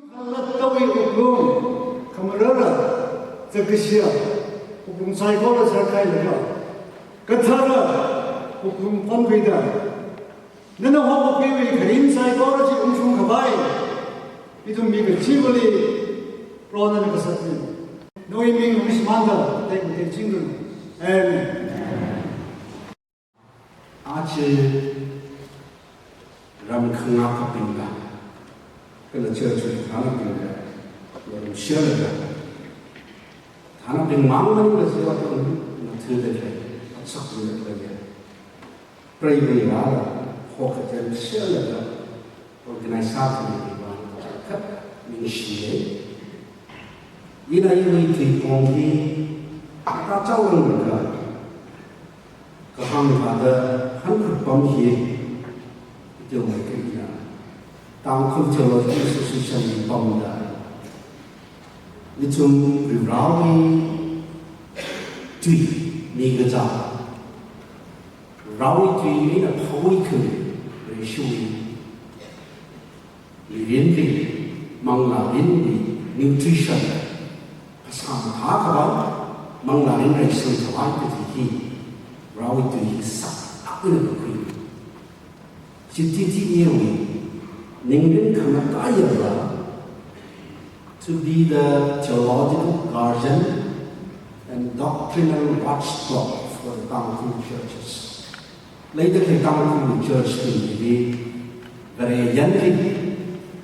Tawi ukum kamarara zakisya ukum saikola sarkai laga kathara ukum panbida nana hobo pewi karim saikola ji umshung kabai itu miga chimali prona na kasatni noi ming mishmanda tek tek chingun amen ache ram khanga kapinga kena church thana pinga ram shela thana ping mang mani la sewa to na thu de le sak de le pray we ra ho ka chen shela da organization ni ba khat min shi ina yi ti pong ki ta chau lo ka ka hang ba da han khu pom hi tiêu mai cái gì tao không chờ cái sự sinh sản bom đã đi chung rượu ráo đi tùy đi cái gì ráo tùy mấy là thối khử để suy để biến đi mong là biến đi nutrition sản hóa các bạn mong là đến đây sự thỏa cái gì ráo tùy sắc áp lực của Citi yêu Ningrin Kamatayala to be the theological guardian and doctrinal watchdog for the Tamil churches. Later, the Tamil church will be very young.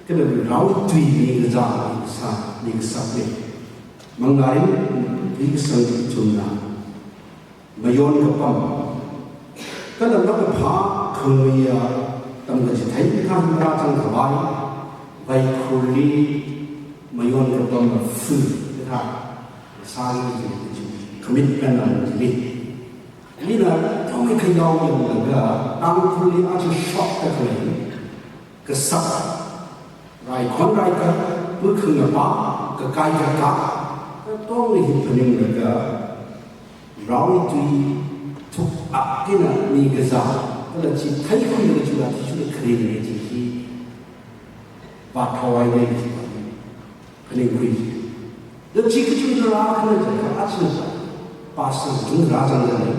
Cái là rau tùy mình ra mình sắp lên mang lại những sự chung là mà yon cái pam cái là nó cái phá khơi tâm là chỉ thấy cái tham gia trong cả bài vậy khối mà yon cái tâm là phư cái thà sai gì commitment là gì như là trong cái khi nào mình là đang khối ăn chỉ shop cái sắc rồi con rai cái bước khơi là ba cái cáต้องมีพนึงเลยก็เราที่ทุกอักที่น่ะมีกระจายก็เลยที่ไทยคนเดียวจุดที่ชุดเครียดเลยที่บาดทวายเลยพนึงคุยแล้วที่ก็จุดราขนาดที่อาจจะภาษาจุดราจังเลย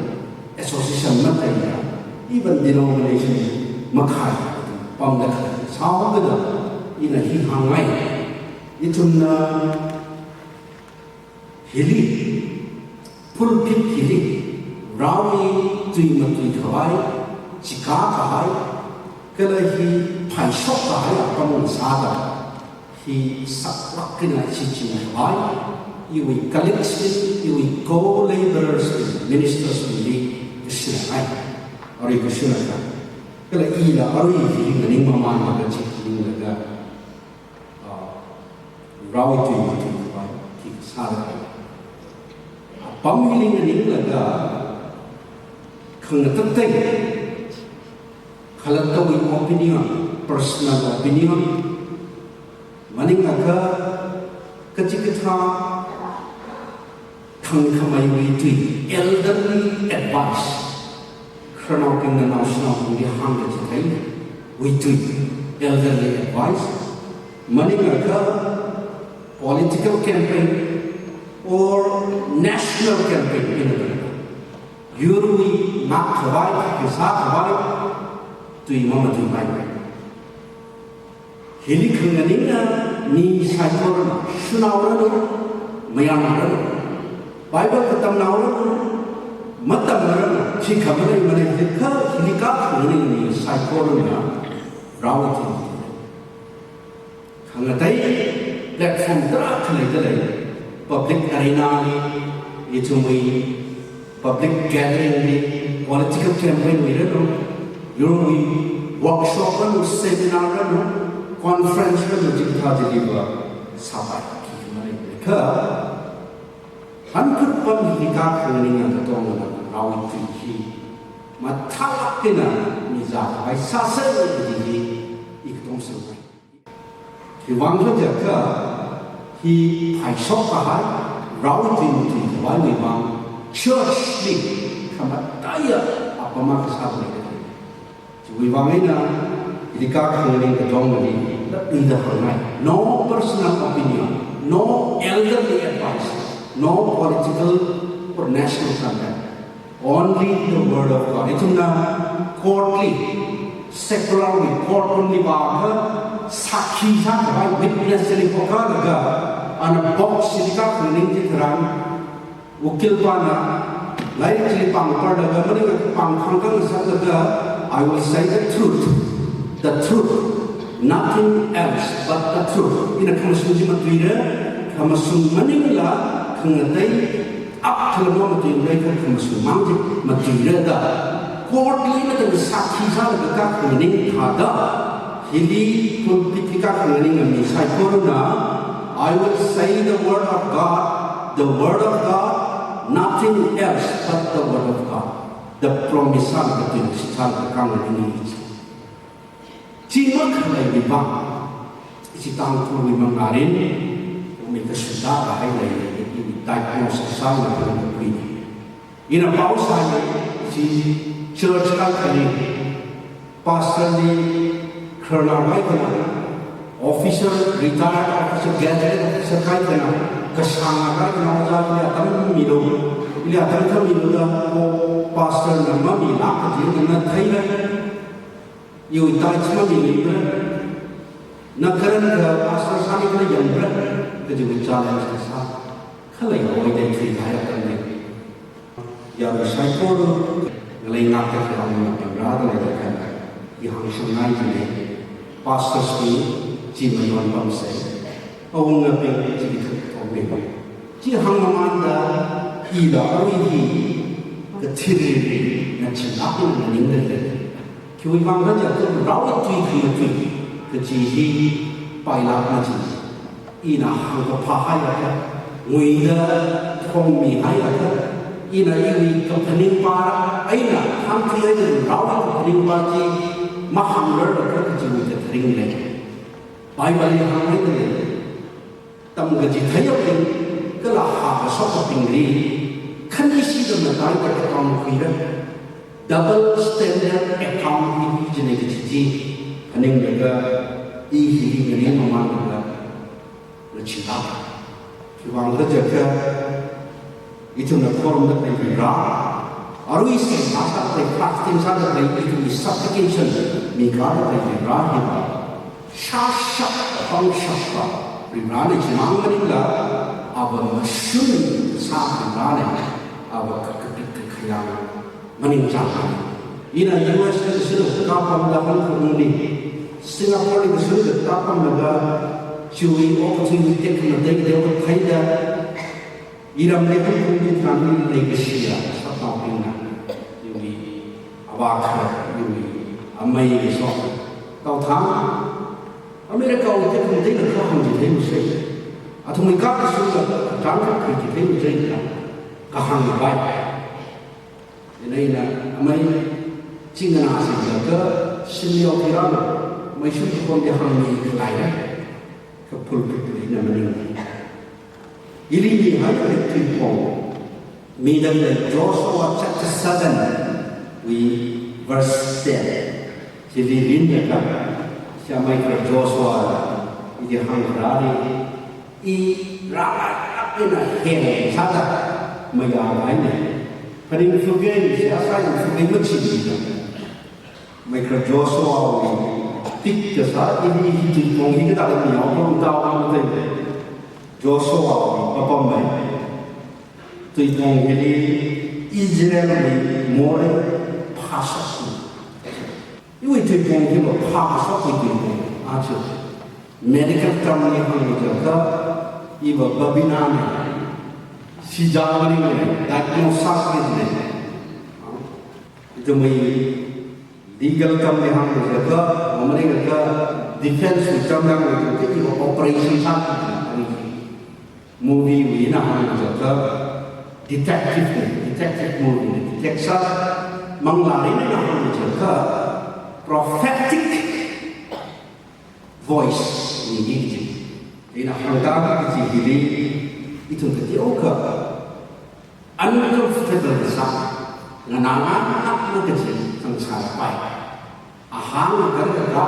association ไม่ได้ยา even denomination ไม่ขายปั๊มเด็กชาวบ้านก็อีน่ะที่ห่างไงอีทุนHili, pulpit hili, rawi tui matui kawai, chika kawai, kala hi pai shok kawai apamon sada, hi sakrak kina chichi kawai, iwi colleagues with, iwi co-laborers with, ministers with the Krishnai, ori Krishnai, kala ila ori hi nganing maman maga chichi ngaga, rawi tui matui kawai, hi sada Pemilih ini laga kena terteg kalau tahu opinion personal opinion maning laga kecil-kecil kang kamai witi elderly advice kerana kena nasional punya hang kecil witi elderly advice maning laga political campaign or national campaign in the world. Yurui nak kawai, kisah kawai, tui mama tui bai. Hili kenganina ni saikor sunauran, mayangaran. Bible ketam nauran, matam naran. Si kamalai malai dikha hili ka kenganina ni saikor na rawati. Kangatai platform terak kelai. Public arena ni, itu mui public gathering ni, political campaign ni reno, yurui workshop kan, seminar kan, conference kan, jika jadi buat sahabat kita mereka, hancur pun hingga keningan ketemu rawi tinggi, mata kena mizah, ay sasar jadi ikut semua. Hiwang saja He I saw kahai routing to one memang church ni kamataya apa mak sahaja ni. Jadi memang ina jika kau ni ketemu ni, either her no personal opinion, no elderly advice, no political or national conduct. Only the word of God. Itu na courtly, secularly, court only bahagia, sakhi sahaja, witness jadi pokok lega, anak box jadi kah kening terang, ukil pana, lain jadi pangpar lega, mending pangkangkang sahaja. I will say the truth, nothing else but the truth. Ina kamasung jimat wira, kamasung maningla, kengatai. Kalau mau mati mereka kemasuk mati reda. Courtly macam saksi sahaja dekat kening ada. Hili politika kening kami saya koruna. I will say the word of God, nothing else but the word of God. The promisan betul siapa kami ini. Cuma kalau dibang, isi tangku memang arin, mereka sudah bahaya lagi. Diagnosis sama dengan begini. Ina pausa si church kali pastor ni kerana kena officer retired officer gathering officer kena kesangat kena orang lihat kami dah pastor nama mila kerja dengan Thailand. You tahu cuma mila. Nak kerana pastor sani kena yang berat kerja berjalan sesat. Kalau yang orang yang tidak ada yang saya pun ngelengah ke dalam berada di dalam yang sungai ini pastors ni ciuman bangsa orang yang jadi orang cium mana ida orang kecil yang cinta pun meninggal kau iman saja tu rawat tu kecil payah macam ina hangga pahaya Wida kami ayat ina ini kepening para aina hampir aja rawat kepening parti maham ler kerja kering le Bible yang hampir le tam gaji thayap le kelah ha sok tingri kondisi dalam negara account kira double standard account ini jenis kecil kening lega ini ini memang lecita Wang kerja itu nak form nak bergerak, arus masa praktik sahaja itu supplication, migran bergerak hiba, syasyak pangsyasya, bergerak jenang mereka, abang masyun sah bergerak, abang kekayaan meninggalkan. Ina US itu kapal dalam kemudian Singapura itu sudah kapal negara. Cui opportunity kena dia berkaya, iram mereka mungkin kami legacy satu pina, jadi awak, jadi amai besok. Kau tahu, Amerika itu pun dia nak kau jadi musik, atau mereka sudah jangan jadi musik, kahang baik. Ini amai cingana asing jaga, senior kira, macam tu pun dia hamil kelainan. Kepul-kepul ini meninggal. Ini hanya ditimpang. Midang dari Joshua chapter 7, verse 10. Jadi ini kan, siapa yang Joshua ini hangrari, rakyat apa nak heng saja, mereka ini. Paling sugai siapa yang sugai macam ini. Mereka Joshua ini. Tik saat ini hidupong kita tak ada yang tahu apa itu. Joshua apa mai? Tuipong ini Israel ini mulai pasal. Ibu tuipong ini pasal itu aja. Medical term yang kita ibu babina si jalan ini diagnosis ini. Itu mai legal term yang kita mereka defense term yang kita operation satu movie ini nama kita detective movie Texas menglari nama kita prophetic voice ini nama kita ini itu kita oka uncomfortable besar nganangan apa kecil sampai ahang agar kita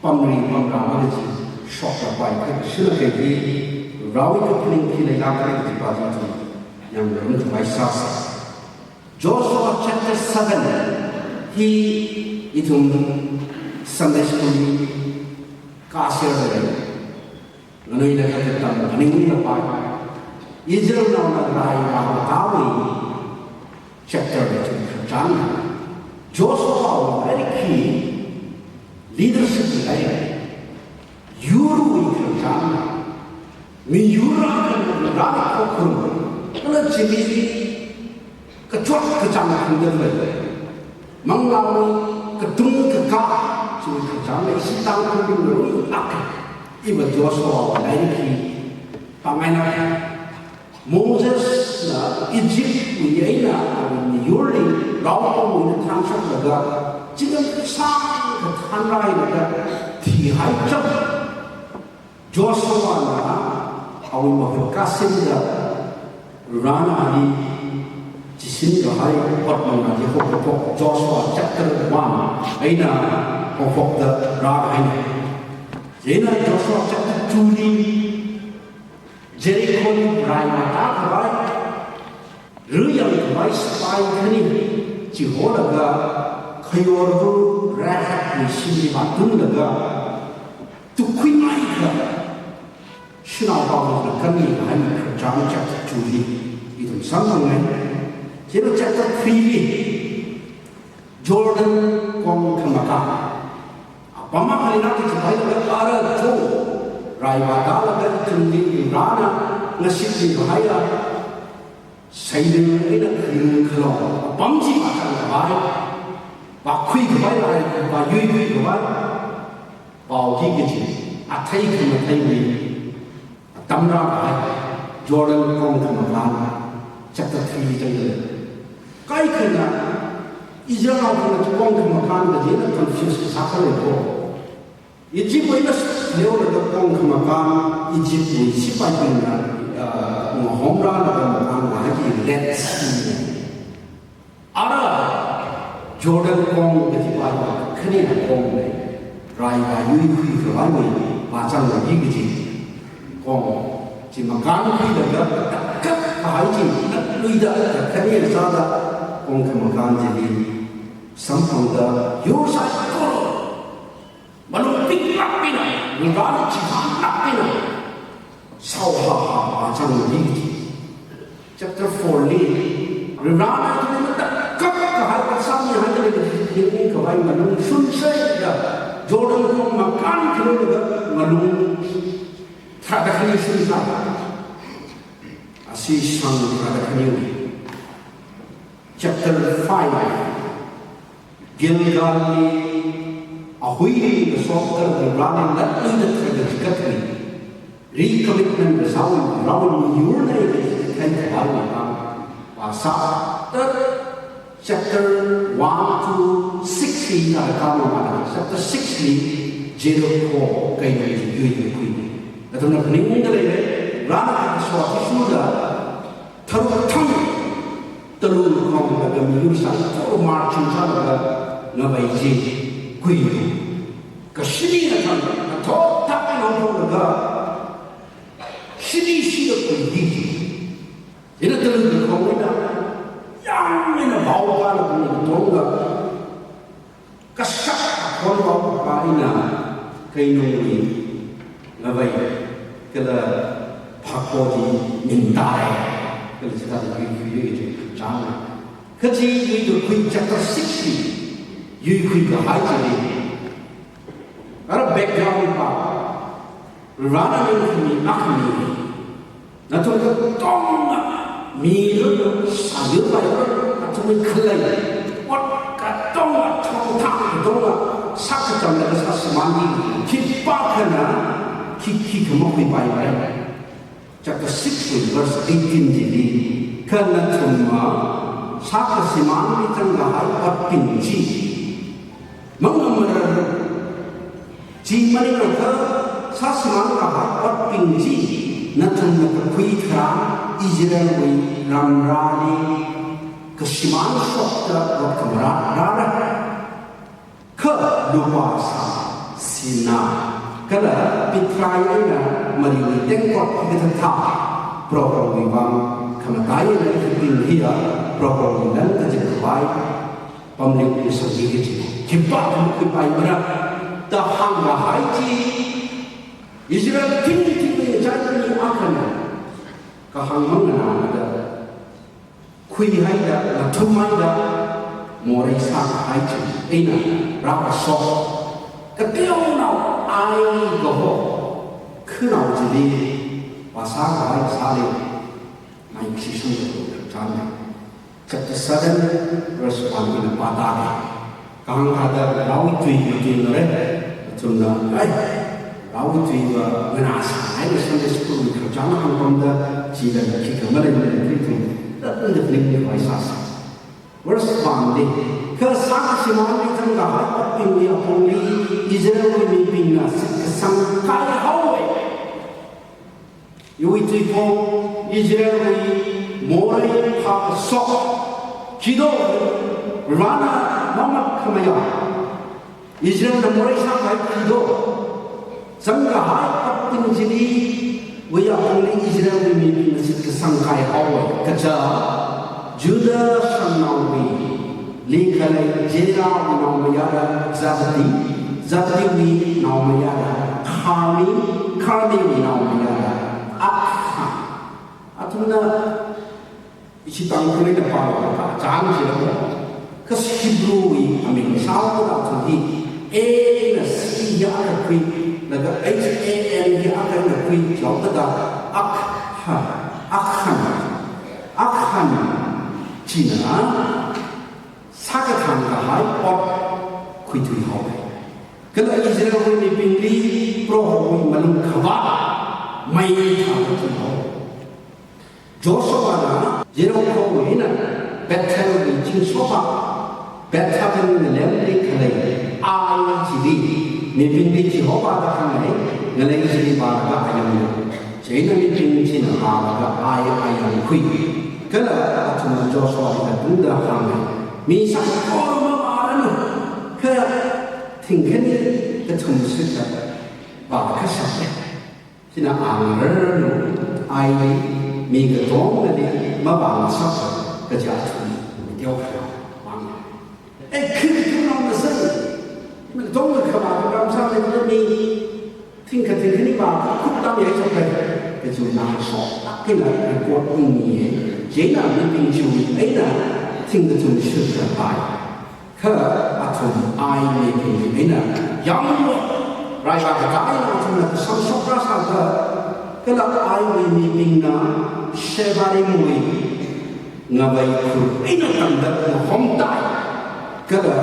pamri pamra manaji shokra pai ka shila ke bi rawi ka pling ki le la ka ki pa ji tu yang rum tu mai sa Joshua chapter 7 he itum Sunday school ka share de nganoi da ka ta ani ni la pa Israel na na rai ma ta wi chapter 2 John Joshua was very key leadership layer. Yuru ikhlas, min yura kan rana kokum, kalau jadi kecuali kecana hendak lagi, menglawan ketung kekal, jadi kecana isi tanggung dulu ak, ibu Joshua lagi pemainnya Moses na Egypt punya Yuri, lawan punya transfer juga, jika sang ketanai juga tihai jam Joshua na awi mafikasin da rana hari jisin bahai pot mengaji hok Joshua chapter 1 aina hok da rana aina jena Joshua chapter 2 ni Jericho ni rai mata kabai ruyang kabai spy kani jihola ga kayordu rahat ni sini matun daga tu kuinai ka Sinau bawa kami hanya kerjaan chapter 2 itu sama dengan jadi chapter 3 Jordan kong kemaka apa makna nanti sebagai negara tu rai badal dan tinggi rana nasib di bahaya saya ini kalau bangji akan bahaya bakui bahaya bayui bahaya bau gigi atai kematai Tamra Jordan kong kemakan chapter 3 jadi kai kena Israel kong kemakan jadi confuse sakal itu Egypt itu lewat kong kemakan Egypt ini siapa yang menghomra kemakan lagi Red Sea ada Jordan kong jadi banyak kena kong raya yui kewani macam lagi gitu Kong, chỉ mà cán khi được đó cấp phải chỉ lui đó cái này sao đó Kong cái mà cán gì sống phong đó yếu sai có mà nó biết lắm cái này người đó nó chỉ phản lắm cái này sau họ trong một gì chapter 4 đi người đó nó cấp cả hai cái sao như hai cái này của anh mà nó xuân xây rồi Jordan Kong mà cán cái đó mà nó ada kini susah, asyik sang ada kini. Chapter 5, Gilgal ni, ahui ni sokter berani nak lihat kerja kini. Recommitment bersama, lawan menyurna ini kan terlalu pasal chapter 1 to 16 ada kamu mana. Chapter 6 ni Jericho kaya ni Atau nak ning dari rana suatu sudah terutang terus kau agak milusan terus marching sana ngabai je kuilu kesini nak tahu tak nampu naga sini kuili ini terus kau ina yang ini bawa nak tolong kesak kau bawa ina kainungi ngabai kalau pakodi mintai kalau kita kuih itu jangan kecil itu kuih chapter 60 you kuih bahaya jadi ada background apa rana ini akni nanti kita tong miru sayur bayar atau mengkelai wat katong tong sakit jam lagi semandi kita kena Kiki kemukai baik-baik. Chapter 6 verse 18 jadi kerana cuma saka siman di tengah hal pinci mengamar jiman mereka sasiman kahal pinci natun nakui terang Israel wi ramrani kesiman sokta rot kemerah darah ke lupa sina kala pitrai na mariwi tengkot kita tha program wibang kamakai na hiting hiya program dan kajekwai pamlik isagi ji kipa kipai mana tahang bahai ji Israel tinggi jadi akana kahang mangana ada kui haida la thumaida morai sa hai ji ina rapa so keteu nau ai go ho khunau ji Pasal bahaya salib naik sisung berjalan. Chapter 7 verse 1 in patah. Kahang ada rawi tui begini le, cuma rawi tui menasa. Ada Sunday school berjalan hangkom dah jiran kita malam itu. Tapi dah pening bahasa. Verse 1 ni kesana siman ni tengah ini apa ni Israel ni bina kesang kaya hawa. Yui tipu Israel morai ha sok kido rana nama kemaya Israel morai sampai kido sangka hai apin jadi wia only Israel ni masih kesangkai awal kerja Judah sanawi likalai jera namanya Zabdi ni namanya Kami namanya Atuna isi tangkuli depan jangan siapa kes Hebrew amin sahaja atuni na si ya ada kui naga HAN ya ada kui jauh tada akhan Cina sakatan kahai pot kui tui hau kalau Israel ini pilih pro malum khabar mai tha tui hau Joshua na Jericho ina Bethel di Chinsopa Bethel ni lemli kalai ai jidi ni pindi Jehovah da kanai ngalai jidi baraga ayam China ni pindi China baraga ayam kui kala atuna Joshua da bunda kanai mi sa ko ma maran ka tingken ka thumsita ba ka sa China angrer aiมีกระโดงเลยมาบางสักกระจายทุนเดียวกันบางคือที่เราไม่ซื้อมันต้องมาขมาบางสักเลยมันมีทิ้งกันทิ้งนี่บางคุกตั้งใหญ่สักเลยกระจุยน้ำสอบที่ไหนเป็นกวดอุ้งมีเจ้าหน้ามีเป็นจุยไอ้น่ะทิ้งกระจุยชื่อกันไปคืออาทุนไอ้มีเป็นไอ้น่ะยังรายการกระจายอาทุนสังสกราสักkalau ai ni pingna sebari mui ngabai ku ina tanda homdai kada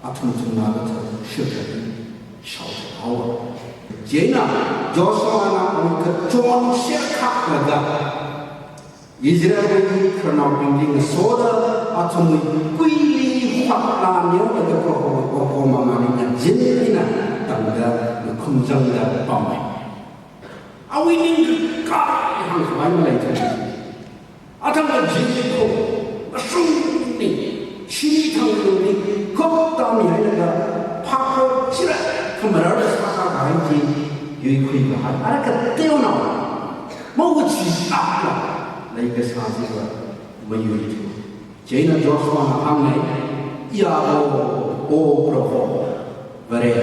atun tunna ta shukr shau hawa jena Joshua na ka chon shekha laga Israel ni karna binding soda atun kuili hwatla nyo laga ko mamani na jinina tanda khumjang da pamai Awinin kah yang semuanya melainkan ada menjadi masuk ni sini tanggung ni kau tahu ni ada pakau sila kemarin sekarang hari ini yui kui bahar ada ketemu nama mau cerita apa lagi kesana juga mayuri tu jadi Joshua hamai ya Provo beri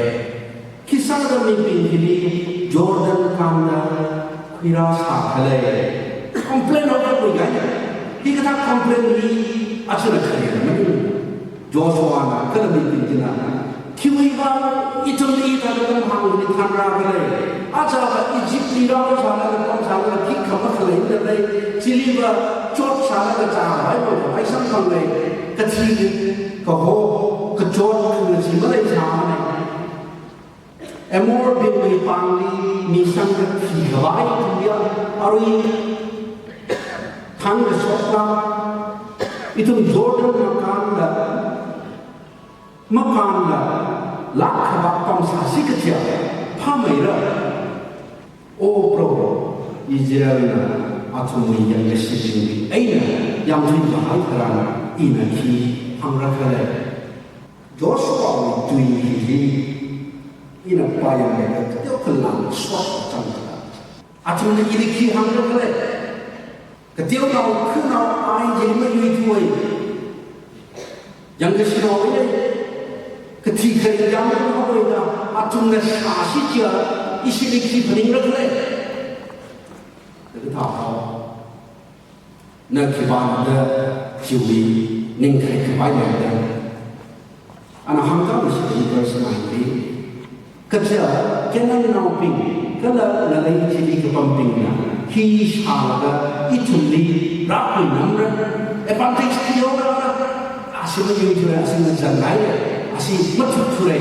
kisah demi ini Jordan kanda kira sakale komplain apa pun gaya kita tak komplain ni asyik kerja macam Joshua na kalau bimbingan kiwiba itu ni tak ada hang ni tanda kale aja Egypt ni rawa sana kan sana kita kale ni ciliba cot sana kan sana ay sampai ni kecil kau kecot kecil mana sana Emor bin pangli misang ke hawai dia arui thang sokla itu Jordan makanda lakh bakam sasi kecil pamaira pro Israel na atumi yang kesini aina yang bahai kerana inaki hangrakale Joshua tuin ina payang mereka dia kelang suatu cangkang. Acung ni ini kihang mereka le. Ketika kau kenal air jadi menyui tuai. Yang kesinau ini ketika yang kau ini acung ni kasih dia isi ni kihang mereka le. Kita tahu nak kiban ada ciwi ningkai kiban ada. Anak hangkang mesti bersenang-senang. Kerja kena nauping, kalau nalai jadi kepampingnya, hisalaga itu li rapi namra, pantai sekian orang, asyik menyuju asyik menjangai, asyik mencuri,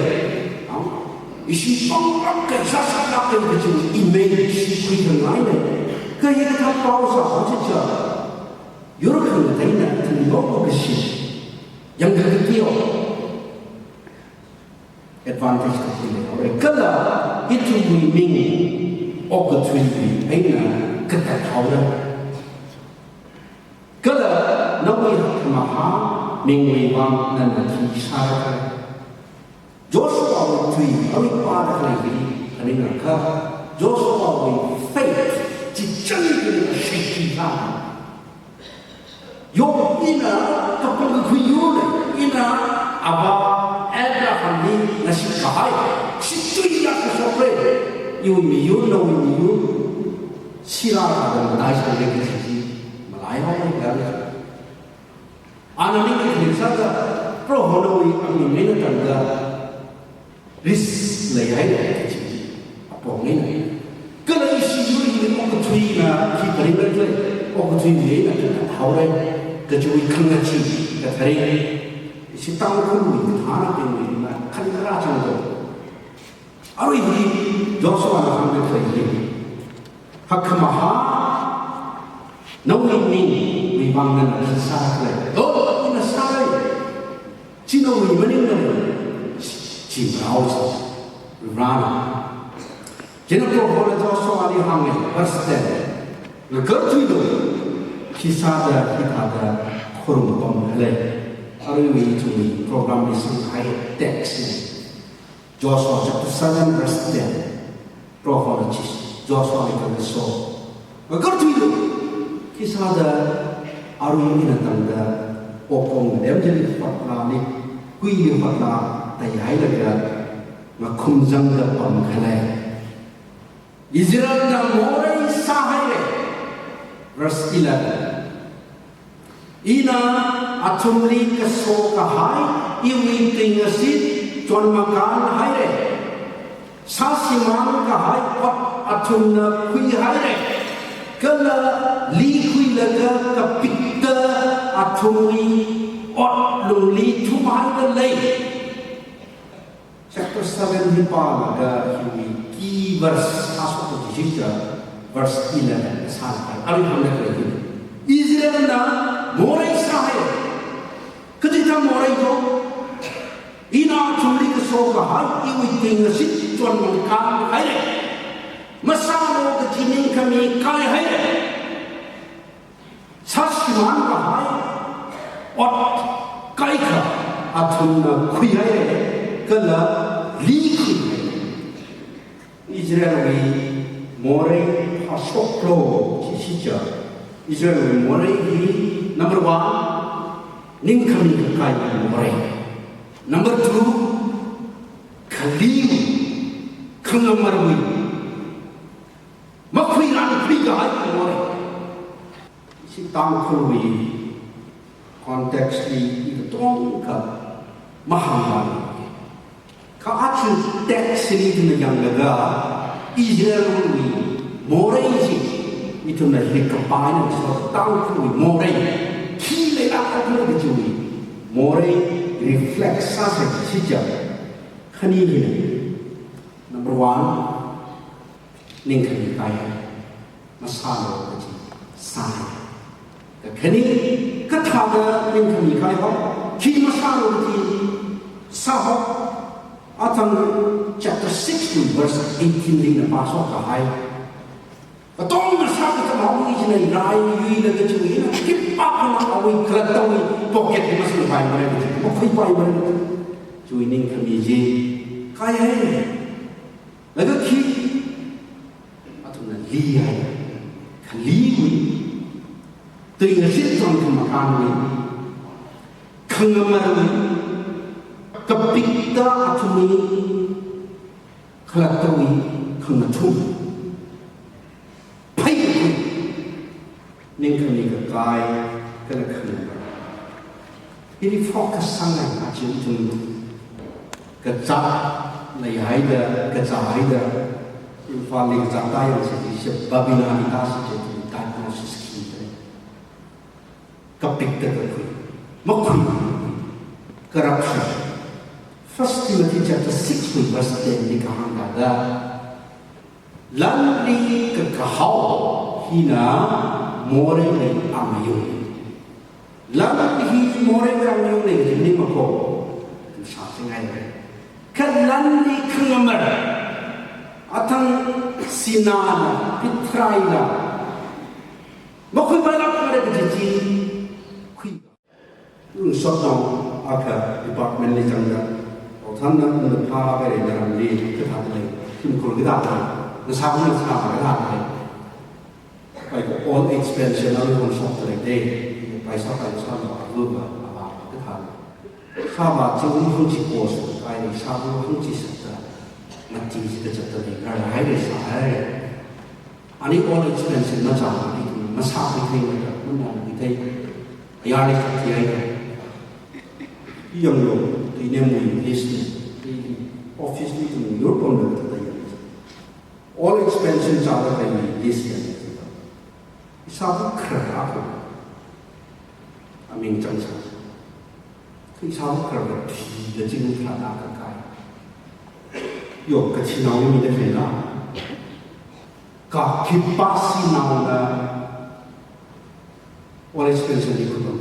isi pangkat kesasar apa itu image kuitan lain, kaya kita pausa saja, yorkan lainnya terlalu besar, yang ketiga. Advantage kecil. Kalau itu mimi, opportunity, aina kita tahu dah. Kalau nawi maha mingwi bang dan nanti syarat. Joshua itu awi pada lagi, ini mereka Joshua itu faith, cincang itu syaitan. Yo ina kapal kuyulah, ina abah Abraham ni nasi kahai, situ ia kesopre, iu miu no miu, sila ada menai sebagai kisah Malay orang yang anak ni kisah ada, pro honoi kami mana tanda, ris layai apa ni? Kalau isi juri ini orang tuai na kita ringan je, orang tuai ni na kita tahu dah, kecuali kengaci, katarik. Si tahu pun anak ini kan kerajaan tu. Aru ini Joshua nak ambil lagi. Hak maha, nawi ni membangun besar lagi. Oh, ini besar. Cina ini mana ni? Cina aus, Rana. Jadi kalau Joshua ni hamil, pasti. Lepas itu kisah kita ada kurung pembelah. Hari ini program di Shanghai teks Joshua chapter 7 verse 10 prophecies Joshua itu so. Agar itu kisah ada hari ini tanda opong dem jadi fatwa ni kui fatwa tayai lagi makum jangga pamkhalai Israel na morai sahai verse 11 ina atumli keso kahai iwi tingasit John makan haire sasiman kahai ot atumna kui haire kala li kui laga kapikta atumi ot luli tumai lei chapter 7 hipa laga hiwi ki verse asuk dijika verse 11 sampai alhamdulillah Israel na morai sahaya ketika morai itu ina curi kesoga hai iwi tinggal sit tuan mengkam hai masalo kecinin kami kai hai sasiman hai ot kai ka atun kui hai kala li Israel ni morai hasoklo sisija Israel morai ni number 1 ning kami kai morai number 2 kalim kalamarwi makui ran priga hai morai si tang khui konteks ni itu tong ka mahamani ka achu teks ni yang laga Israel ni morai ji itu nak dikepain so tahu kui morai kile apa tu dijui morai refleks sasa sejak kini ini number 1 ning kini kaya masalah kecil sah kini kata ning kini kaya kini masalah kecil sah atang chapter 16 verse 18 ni pasok kahai Atong masabi ka maui jinay rai yui na gachui na kipa ka na awi kalatawi pocket di masul pai mare gachui mo kai pai mare gachui ning kami je kaya laga khi atuna li hai khali wi tui na sit trong kemakan wi khangamar wi kapikta atuni khalatawi khangatu pai ning khani ka kai kana khana ini fokus sangat macam tu kerja nai haida kerja haida paling kerja yang sebab binarita seperti diagnosis kita kepik terkui makui corruption First Timothy chapter 6 verse 10 dikatakan ada landri kekahau hina more ni amayu landri more ni amayu ni mako satu ngai kan landri kengamar atang sinana pitraila makui balak ada keji kui sotong aka department ni janggaท่านนั้นพาไปในรำลีก็ทำเลยที่มันคนก็ได้นะสร้างมันสร้างก็ได้ไปก็ all expansion แล้วคนสอบอะไรได้ไปสอบไปสอบมารูปแบบก็ทำสอบมาจะอุ้มหุ่นจีโก้สุดไปในสอบหุ่นจีสุดมันจีก็จะตัวเองอะไรให้ได้สายอันนี้ all expansion มาจากที่มาสร้างที่ไหนมันมองที่ไหนยาในที่ไหนยังอยู่ที่เนี่ยมีลิสต์ที่ออฟฟิศที่มียุโรปคนเดียวที่ all expansion จากอะไรมีลิสต์อย่างนี้สาวกคราบอามิงจังสันที่สาวกคราบที่จะจิ้งคราดากันไกยกกระชินเอามีได้ไหมล่ะกับคิดปัสสินเอาละ all expansion ที่คุณต้อง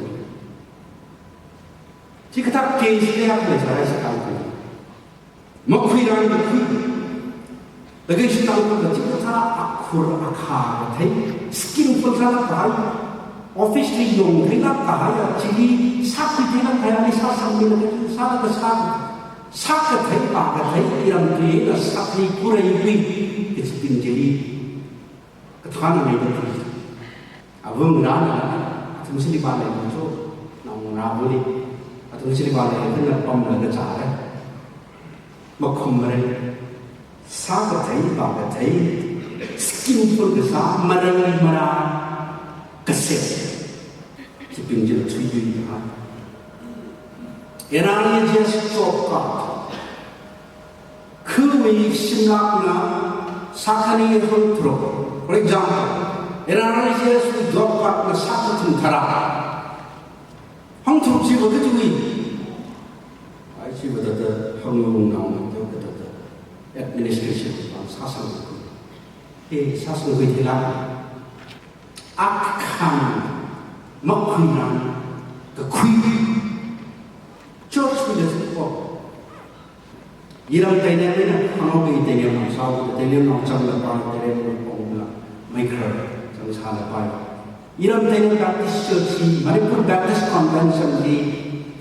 ที่กระทั่งเกณฑ์ที่ได้ในสายสกัดกันมักคุยรันมักคุยแต่ก็สิ่งต่างๆที่กระทั่งอักขระอักขระที่สกิลคนละกายออฟฟิศที่ยงที่ละกายที่สักที่ละกายนี่สักสักนี่ละสักก็สักสักก็ที่ปากก็ที่ยังที่ละสักที่กุเรย์วิ่งที่สกิลที่กระทั่งไม่ได้ที่อาวุธร้านนะที่มุสลิมบ้านเลยมันโจ้น้องราบุรีatau mesti dibalik itu nak pembelan cara, makumere, sahaja jadi bagai jadi, skin pun besar, marah kesel, sepinjam tujuh ini, eranya just coklat, kuih senakna, sakani itu teruk, for example, eranya just coklat, sakit tentara. Hong Kong sih begitu ni, sih betul Hong Kong nama tu betul administration sasang itu, sasang itu lah, akan makunan kekui, George Willis itu, Iram tanya ni nak Hong Kong tanya masau, tanya nak cakap lepas, tanya nak orang mikro, cakap salah lepas. Iram tanya Baptist Church, Manipur Baptist Convention di,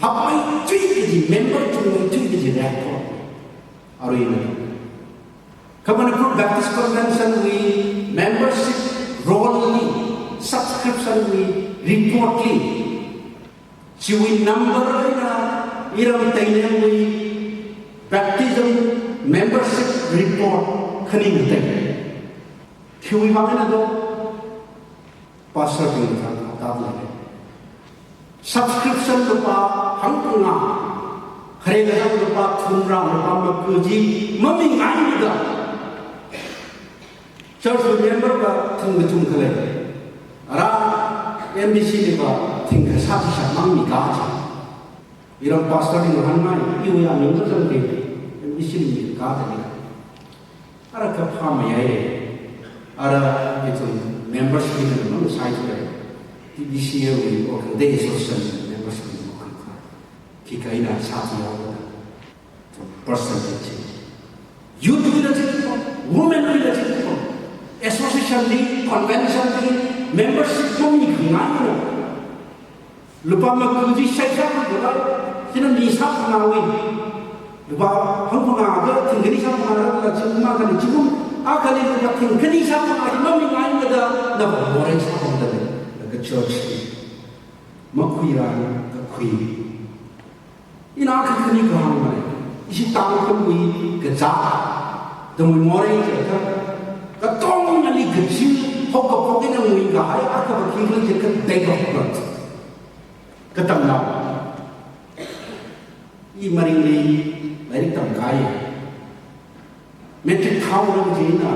apa itu di member itu di rekod, hari ini. Ke Manipur Baptist Convention we membership roll ni, subscription we report ni, ciwi number na Iram tanya we baptism membership report kening tanya, ciwi mana tu? Pasal ini kan tak lagi. Subscription lupa hangpunga, kerja lupa thunrang lupa makuji, memingai juga. Church member ba thung kale, ara MBC lupa tinggal satu sama mikaji. Iram pasal ini hanai, iu yang minggu sampai MBC ini kaji. Ara kepahamai, ara itu. Membership ni mana site ni? TBC ni, orang desa social membership ni macam apa? Kita ini satu orang, percentage. Youth ni ada juga, women ni ada juga, association ni, convention ni, membership pun ni kenal. Lupa makuji saya juga, sini nisab nawi. lupa hang pengaga tinggali sama pengaga langsung makan cium akali lupa tinggali sama pengaga mami ngain ada napa orang sama tadi ke church makuiran ke kui ina ke ni ke hang mana isi tahu kui ke jah demi orang itu ke tong nali kecil hok pokin yang mui gahai akal kiri je ke tegak berat ketemu i maring li dari tangkai mencet kau dalam jina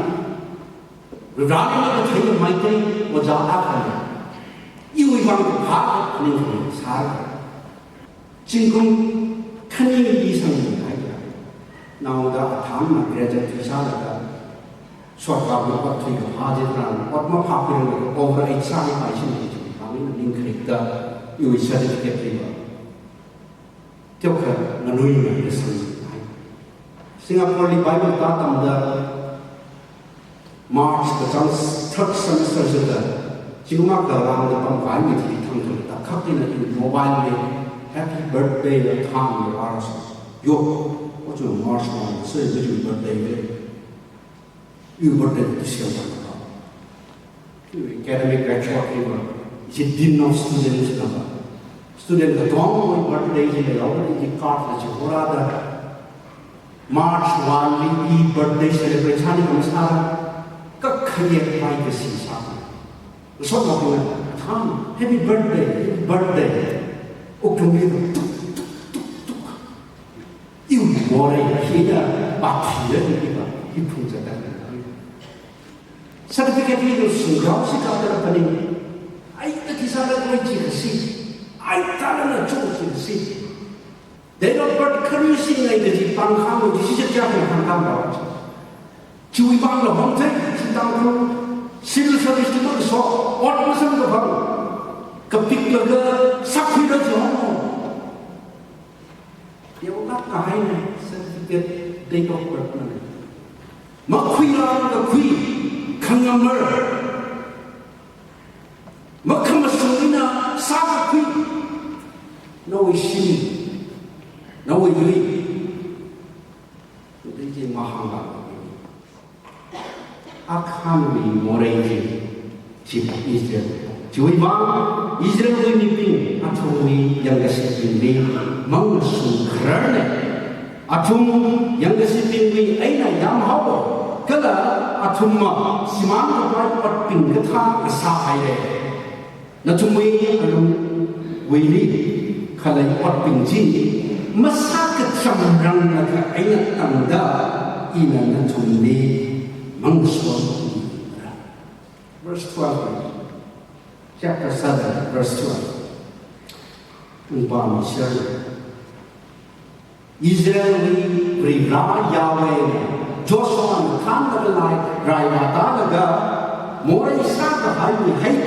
berani nak cari mai wajah akan iu ibang hak ni sar jingkung kani di sana aja now dah tham graduate visa dah suatu waktu itu hadir dan orang papir over exam apa sih kami link kita iu certificate riba tiada nganui yang bersama Singapore di Bible kata ada March ke third semester sudah cuma kalau dalam kami di tanggal tak kaki nak mobile ni happy birthday the time the hours yo macam March one saya jadi birthday ni you birthday di siapa academic record ni is it din of students nama student ke tuang birthday ni orang di card lah cakap ada March 1 ni birthday celebration ni kami sekarang kekayaan baik kesihatan. Usut makan, tham happy birthday. Oktober tuk tuk tuk. Iu boleh kita baca ni kita hitung jalan. Sertifikat ini sudah sikap terapa ni. Ai tak kisah lagi cikasi. Ai tak nak cuci cikasi. They don't but cruising like the Pangkang, this is a Japan Pangkang. Chui Bang the Honte, Sitang, civil service to the saw, what was on the Bang? Kapik the Sakura John. You will not behind certificate date of birth. Makwila the Queen, Kangamer, Makamasuna, Saka Queen. No issue. Now we believe ini mahal. Akan we moreji cip Israel. Cui bang Israel ini pin atau we yang kasih pin mengusung kerana atau yang kasih pin we aina yang hawa kalau atau ma siman dapat pin ketah asal air. Nanti we alam we ni kalau dapat pin ji masyarakat sembrang naga ayat tanda ina nantumni mangsuan. Verse 12, chapter 7, verse 12. Umpama Israel, Israel beribra Yahweh, Joshua kan nagalai raya talaga, mora isaka hai hai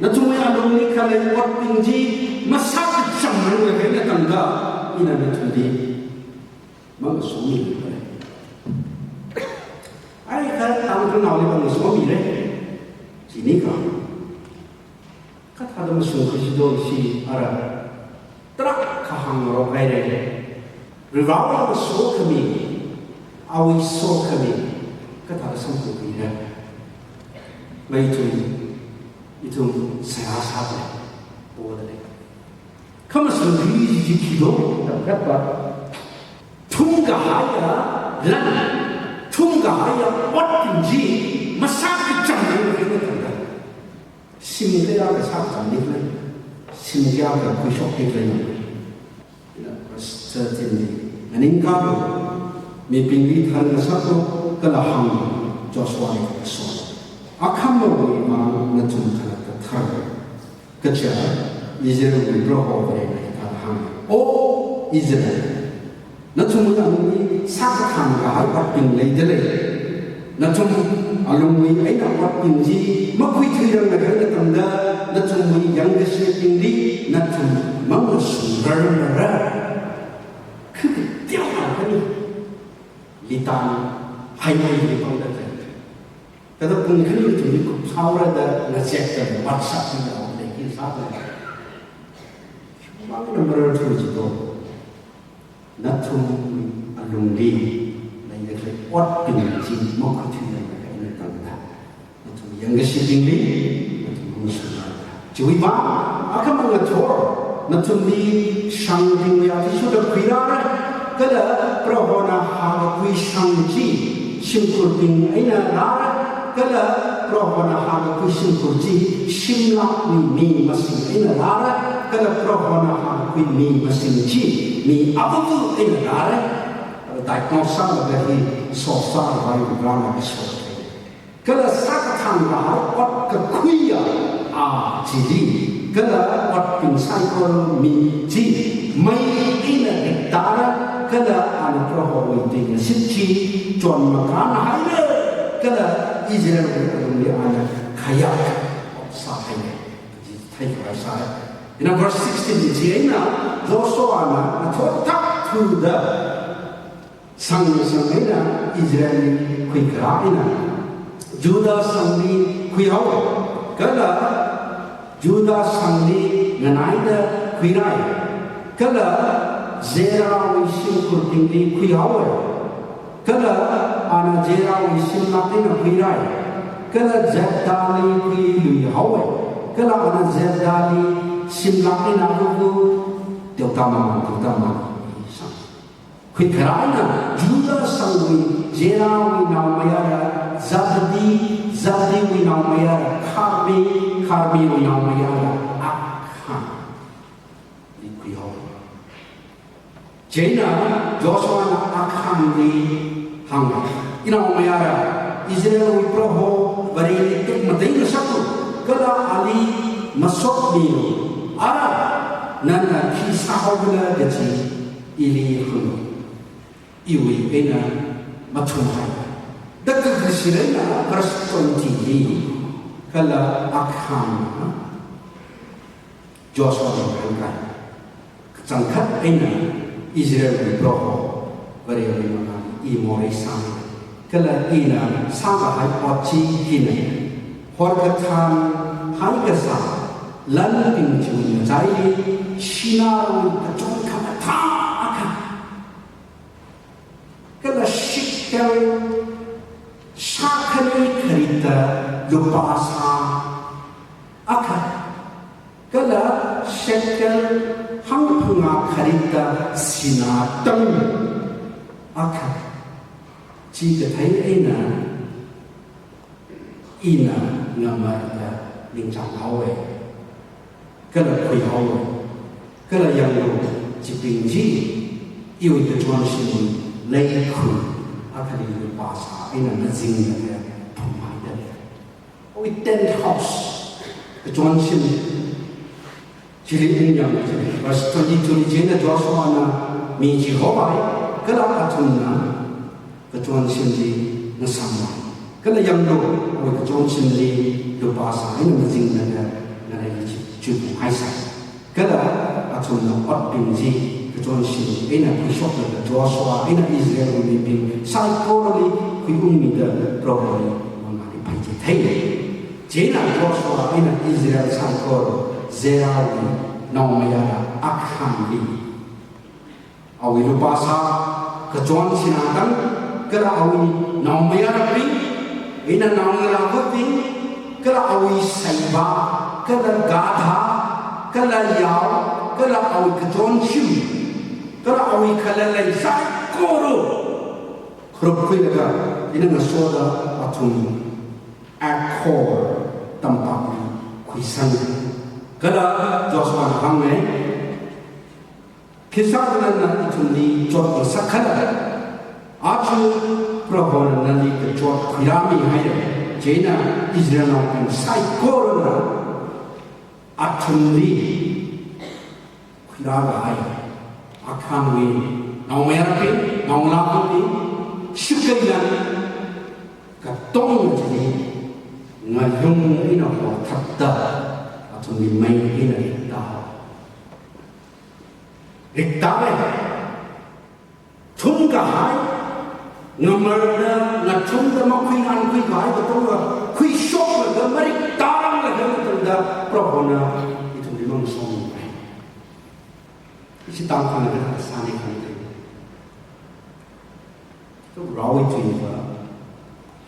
nantumni alumni kalai wat pingji masyarakat sembrang naga ayat tanda ina nantumni mangsuan. Ai kan tahu kenal ni mangsuan ni. Sini kan, kata ada musuh kejido si Arab, terak kahang rokai raya, berbau musuh kami, awi so kami, kata ada sanggup ni raya, itu saya sahaja, boleh. Kamu sendiri jikido, dapat apa? Tunggahaya, lan, tunggahaya, wat tinggi, masak jangan begini. Simulnya ada satu ni kan, simulnya ada kusok ni kan. Seperti meninggal, mimpi hari satu kelahang Joshua itu so. Akan memberi mana nanti kalau terang kerja Israel berdoa kepada kelahang. Oh Israel, nanti mengalami satu tangga apa yang lain. Nanti alumni aina wat pinji makui thirang naga tanda natumui yang geshe pingdi natum mangusungara ketiau kani litan haimai di pangkat kada pungkiri tuni ku saura da ngajak da WhatsApp ni da lagi sahaja mana nomor tu jitu nathum alungli lai le ot pin chi mo khu thi lai ka ina ta nathum yang sibingli nathum musna chui ba akam ang thor nathum ni sang ding ya ti su da khira kala prohona ha kui sang chi simkur ping aina ra kala prohona ha kui simkur chi simla mi masing aina ra kala prohona ha kui mi masing chi mi abu aina ra diagnosa la hi so sa vai grama so kala sakatang ra ot ka khuya a chi li kala ot ping sai ko mi chi mai ina dara kala ana proho waiting sitchi chon makan haile kala Israel ko ni ana khaya sa haile ji thai ka sa in verse 16 ji ina Joshua na thot tak through the sang ina Israel kui kra ina Judah sang ni kui hawa kala Judah sang ni nganai da kui rai kala Zera wisim kurting di kui hawa kala ana zera wisim natin na kui rai kala zedali kui lui hawa kala ana zedali sim natin na buku tiotama kui karai na Judah sangwi zera wi naumayara zabdi wi naumayara karbi wi naumayara akhan di kui hawa Jaina Joshua na akhan di hanga ina umayara Israel wi proho bari tek madai na satu kala ali masok ni ara nana ki sahawla gaji ili khulu iwi ina mathumai dakka krisirena prastonti li kala akhan Joshua na hanga changkhat ina Israel di proho bari mana imore sang kala ina sama hai pochi kine horkathan hai kasa lan ping chun jai shinaru kachong khatha aka kala shikkel shakhani kharita lupasa aka kala shikkel hangpunga kharita sinatang aka chi ka thai ina ngamara ling chang hawe kala khui hawe kala yang lo chi ping ji iu de chuan sin lei khu aka ni pa sa ina na jing ya thum mai da oi tent house the chuan sin Chili yang verse 22 jena Joshua na mi Jehovah kala atuna kecuan sindi nasama kala yang do o kecuan sindi do basa ini mezing na cukup haisa kala atuna ot pinji kecuan sindi ina kusok na Joshua ina Israel ni ping sai korali kui ummi da probably mangani paiti thai jena Joshua ina Israel sai kor Zerawi naumaya akhamli awi lupasa kecuan sinadang kala awi naumaya rapi ina naumaya rapi kala awi saiba kala gadha kala yaw kala awi kecuan shim kala awi kala lai sai koro krupkui naga ina nasoda atum akor tampak kuisan kala Joshua hangne kisah na ituni jot sakhala aju prabon nani ke jot khirami haye jena Israel na kan sai korona atuni khiraga haye akhamwi naumerapi naulapi shukailan ka tong jini ngayung ina ho thapta atuni mai ina ta Iktame thunga hai ngamarda na thunga makui an kui kai betul kui shok la mari tarang la betul da probona itu memang song isi tangkang ada sani kan rawi tuiba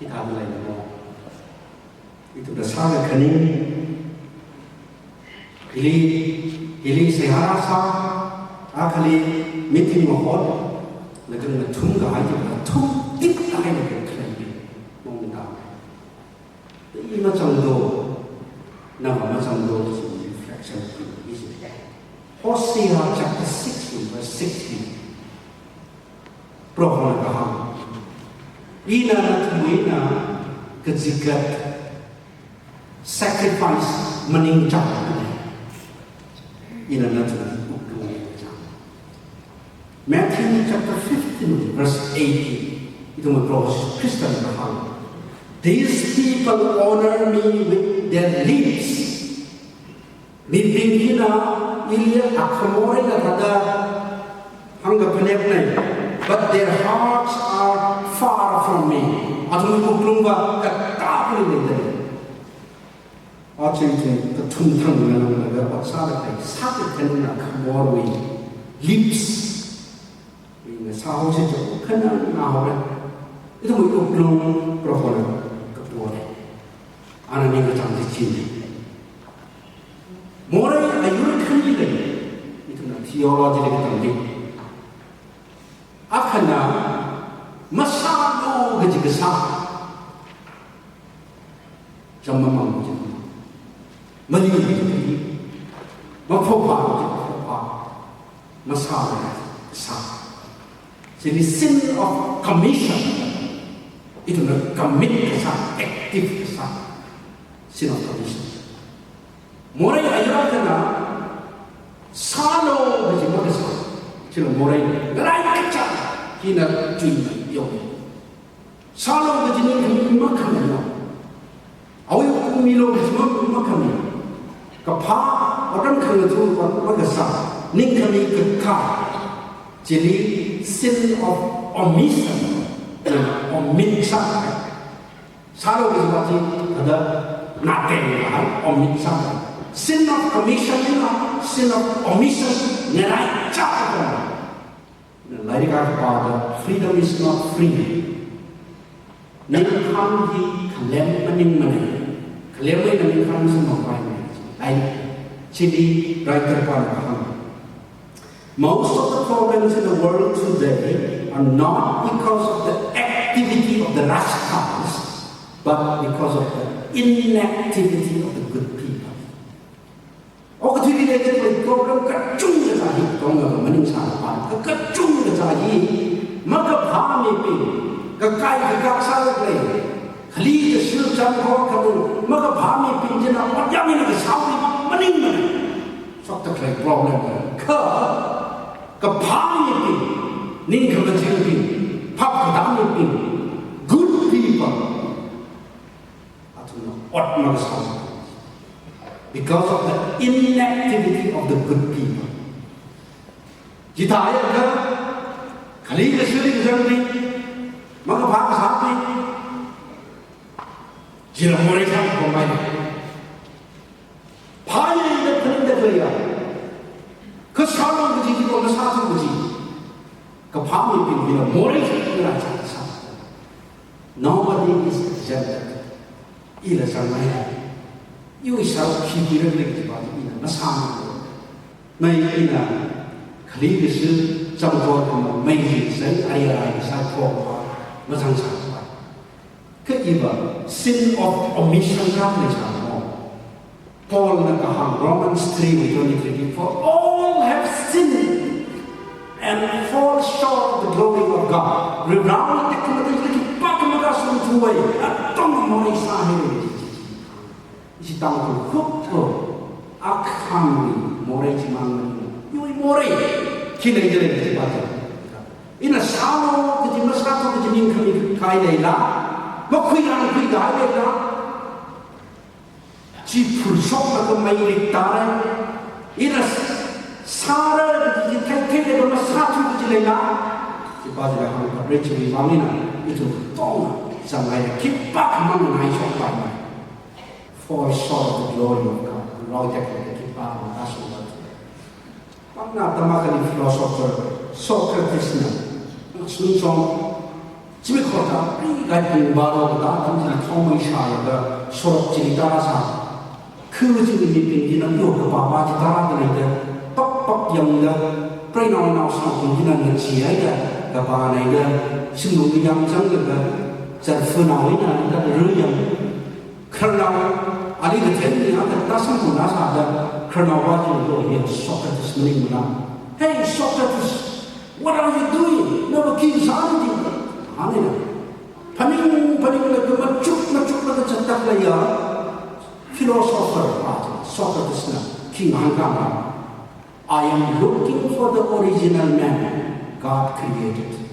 kita mulai namo itu dasar kening hili seharasa akali meeting mohon lagan thum ga hai ka thum tik ai ne khlai mong ta i ma chang do na ma chang do reflection is Hosea chapter 16 verse 16 Prohona kaham ina na tuina kezikat sacrifice meningkat ina na tuina Matthew chapter 15 verse 18 itu memproses Kristen kaham these people honor me with their lips bibingina ilia akamore na tada hangga penek nai but their hearts are far from me. Atau kuklungba katapu ni deh. Aceh itu ketuntang dengan negara pasar itu sakit kena kamorwi lips. Ini sahau saja kena nahoran. Itu mungkin kuklung prohona kepuan. Anak ni macam dicini. Morai ayur kini deh. Itu nak teologi kita ni. Akana masyado gaji gesah sama mampu melihat mafopa masyado gesah jadi sin of commission itu nak commit gesah aktif gesah sin of commission mulai ayat kena salo gaji gesah cuma mulai gerai kecak hina cuy yo salo begini kami makan ya awak kumilo semua makan ya kapa orang kena tu orang bergesah ni kami kekal jadi sin of omission dan omission salo begini ada naten omission sin of commission juga sin of omission ngerai cakap Like our Father, freedom is not free. Ning kam hi kalem maning manai. Kalem mai ning kam semua pai. Ai chili writer pan. Most of the problems in the world today are not because of the activity of the rascals, but because of the inactivity of the good people. Oh, ketika dia jadi problem kacung ke tadi, kau nggak mending salah kacung ke tadi, maka pahami pun, kekai kekasar lagi, kali kesul jangkau kamu, maka pahami pun jenak orang ini kesawi mending mana, fakta kelai problem kepahami pun, ning kebetulin pun, hak kedami pun, good people, atau orang nak kesawi. Because of the inactivity of the good people. Kita ayat kan, kali kesini kesini, maka bahasa sapi, jika mereka kembali, payah ini pening terlihat, kesalahan keji itu kesalahan keji, kepahami bila mereka berasa kesalahan. Nobody is exempted. Ila samanya. Yêu sao khi đi đến lịch thì bảo ina nó sao mày ina khali cái sự trong con mà mày gì sẽ ai sai phô nó thăng sao cái gì vậy sin of omission ra này sao Paul đã cả hàng Romans 3:23 for all have sinned and fall short of the glory of God. Renowned the community bắt nó ra xuống chuối trong mọi sai isi tahu tu khutu akhami morai cimang yui morai kini jadi cepat ina sawo keji masatu keji ningkami kai lela makui dah lela ci pulsok nak mai litare ina sara keji kai lela masatu keji lela cepat dah kau recuri mamina itu tong sampai kipak mengenai sopan fall short of the glory of God.เราจะเกิดที่ป่าของอาสุวัตปัญหาธรรมะกันฟิโลโซเฟอร์โซเครติสนะสุนทร Cimi kota, gajin baru kita tam jadi thomai shalaga sorok cerita sa, kerja ini pimpinan yo ke bawah kita dengan itu, pak yang dah pernah nak pimpinan yang siapa ke bawah itu, semua yang sangat jadi fenomen ada yang kerana ali itu ada tasam pun ada kerana wajib itu yang Socrates meninggal. Hey Socrates, what are you doing? Never kill something. Aneh, paling lagi macuk lagi cetak lagi ya, philosopher Socrates na King Angkama. I am looking for the original man God created.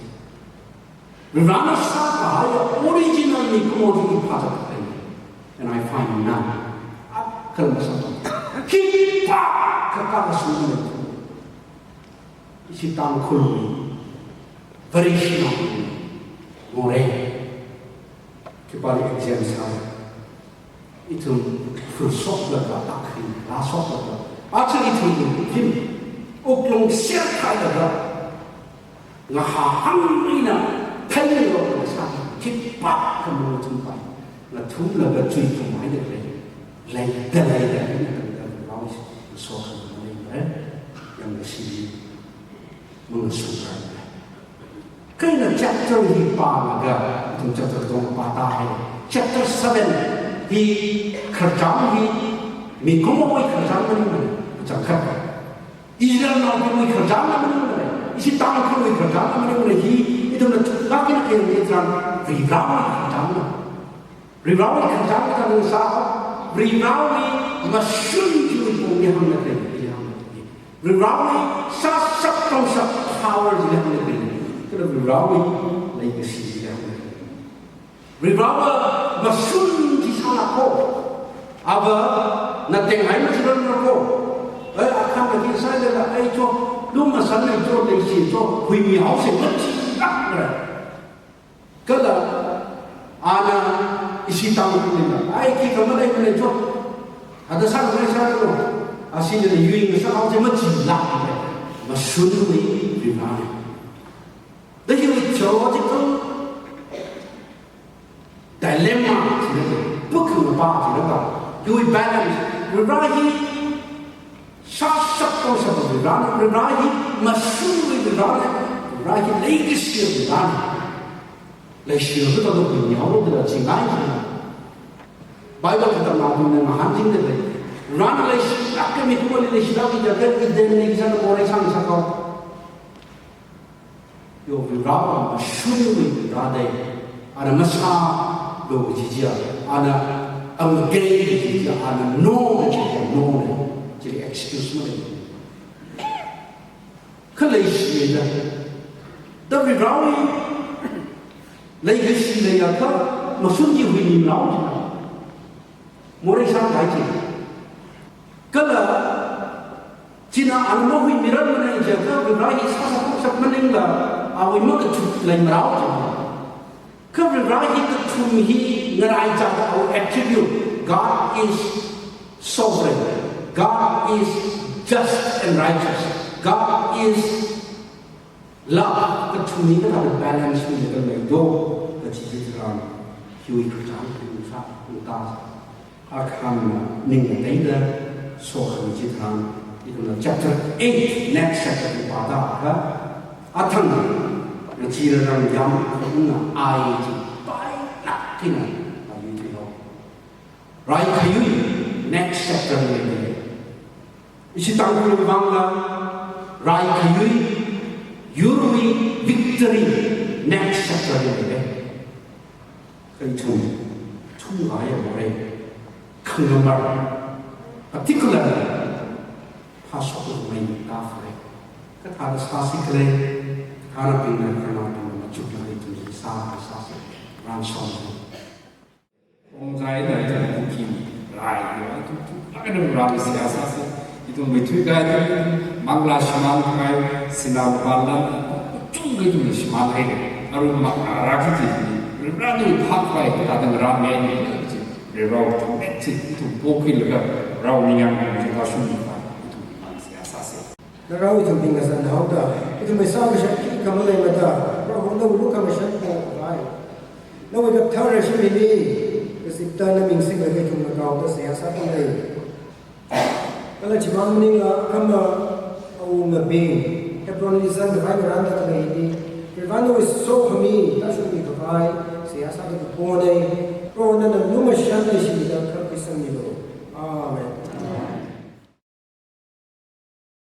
Rana saka ya original ni kumodi pada and I find none. Kalau macam kita kekal semua itu, isi tangkul, berisnya. More kepada exam saya itu filsuf lega akhir lasok lega akhir itu mungkin uklong siapa lega ngahang ina pengen lo besar cepat kamu jumpa na tu lega cuy cumai deh lagi ini kan lawas sosok yang bersih mengusulkan. Kena chapter hi pa ga tum chapter dong pa ta hai chapter 7 hi kharjam hi mi komo moi kharjam mani chang khat Israel na moi kharjam mani isi tang ko moi kharjam mani hi itu na la kena ke ni tran ribrawi kharjam ka ni sa ribrawi masyun ju ni ham na ke ribrawi sa sak tong sa power ji na ke Kalau Ribrawi lagi sih yang Ribrawi masun di sana ko, apa nanti hari macam mana ko? Akan lagi saya dah itu lu masan itu dari situ hui miao sih macam apa? Kalau anak isi tahu ni, kita mana yang itu ada sana mana tu, asyik dari yuing sana macam macam masun ni Ribrawi. Jadi theological dilemma bukan apa juga. You balance. Ribrawi syak kau sebab Ribrawi masuk Ribrawi legacy Ribrawi. Legacy itu tu dunia orang dah cintai. Bible kita mahu mengahanting dia. Ribrawi legacy. Akan itu boleh legacy lagi jaga ide legacy orang sang sakau. Yo Ribrawi masyumi radai, ada masa lo jijia, ada amgay jijia, ada no jijia, jadi excuse me. Kalau isi dia, tapi Ribrawi lagi isi dia apa, maksudnya ini laut, mulai sampai sini. Kalau Cina anu hui miran mana jaga Ribrawi sasa meninggal. Awi mak tu lain merawat. Kebenaran itu tumhi ngerai jaga our attribute. God is sovereign. God is just and righteous. God is love. Ketumhi kan ada balance ni dalam itu. Kecil terang hiu kerjaan kita akan ningai dah soal terang itu chapter 8 next chapter pada Atang Cira rang jam kuna ai ji pai nak kina ayu ti ho right kayu next chapter ni isi tang ku bangla right kayu yurui victory next chapter ni kai chung ai mo re khang number particularly pasok mai ta fre ka ta sa sikle Harap ini kerana macam itu sah ransom. Orang saya dah itu mungkin rai itu ada beberapa siasa itu betul kan mangla semal kai sinar balan cung itu semal ini aru rakyat ini berani pakai kadang ramai ini berau itu pokok lega rau yang kita sunnah itu siasa. Narau itu tinggal sana, itu mesal macam kamu lagi macam, kalau orang dah bukan macam tu, nó mới gặp thao ra xin mình đi cái sự ta là mình sinh ở cái chung là cầu ta sẽ sát trong đây cái là chỉ mong mình là không mà ông là bình Hebron đi dân được vài người ăn được này đi cái ván nó số hàm mi ta chuẩn bị cái vài sẽ sát được cái cô này cô nên là lúc mà sáng nay xin được các cái sinh đi rồi amen